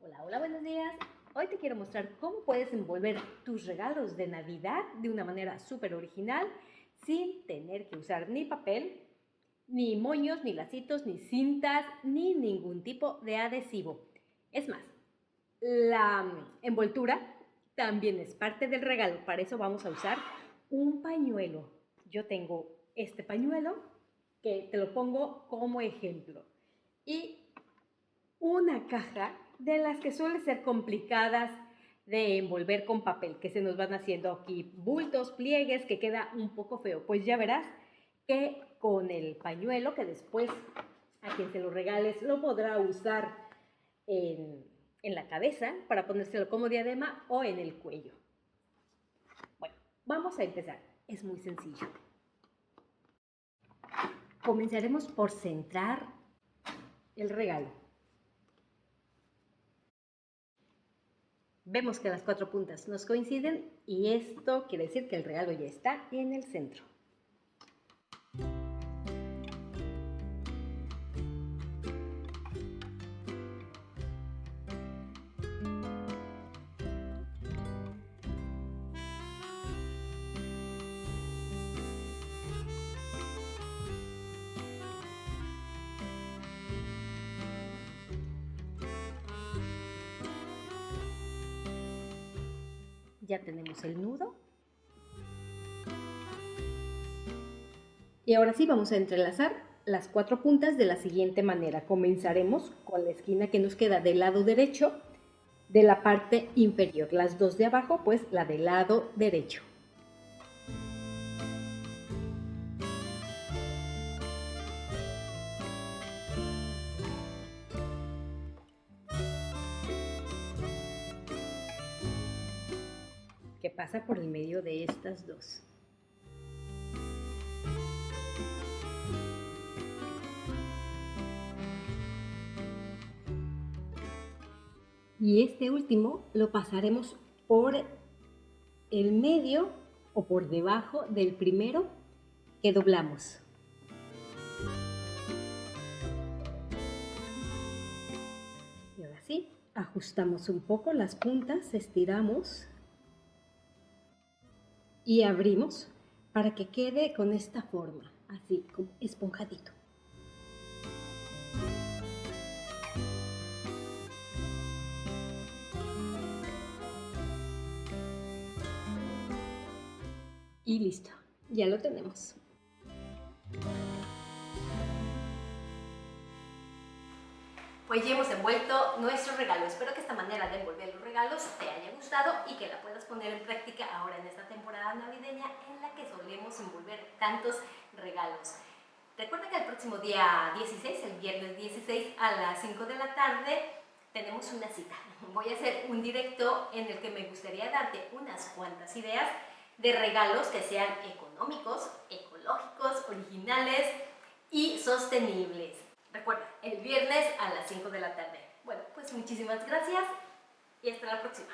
Hola, hola, buenos días. Hoy te quiero mostrar cómo puedes envolver tus regalos de Navidad de una manera súper original sin tener que usar ni papel, ni moños, ni lacitos, ni cintas, ni ningún tipo de adhesivo. Es más, la envoltura también es parte del regalo. Para eso vamos a usar un pañuelo. Yo tengo este pañuelo que te lo pongo como ejemplo. Y una caja de las que suelen ser complicadas de envolver con papel, que se nos van haciendo aquí bultos, pliegues, que queda un poco feo. Pues ya verás que con el pañuelo, que después a quien se lo regales lo podrá usar en la cabeza para ponérselo como diadema o en el cuello. Bueno, vamos a empezar. Es muy sencillo. Comenzaremos por centrar el regalo. Vemos que las cuatro puntas nos coinciden y esto quiere decir que el regalo ya está en el centro. Ya tenemos el nudo. Y ahora sí vamos a entrelazar las cuatro puntas de la siguiente manera. Comenzaremos con la esquina que nos queda del lado derecho de la parte inferior. Las dos de abajo, pues la del lado derecho. Que pasa por el medio de estas dos. Y este último lo pasaremos por el medio o por debajo del primero que doblamos. Y ahora sí, ajustamos un poco las puntas, estiramos y abrimos para que quede con esta forma, así como esponjadito. Y listo, ya lo tenemos. Pues ya hemos envuelto nuestro regalo. Espero que esta manera de envolver los regalos te haya gustado y que la puedas poner en práctica ahora en esta temporada navideña en la que solemos envolver tantos regalos. Recuerda que el próximo día 16, el viernes 16 a las 5 de la tarde, tenemos una cita. Voy a hacer un directo en el que me gustaría darte unas cuantas ideas de regalos que sean económicos, ecológicos, originales y sostenibles. Recuerda, el viernes a las 5 de la tarde. Bueno, pues muchísimas gracias y hasta la próxima.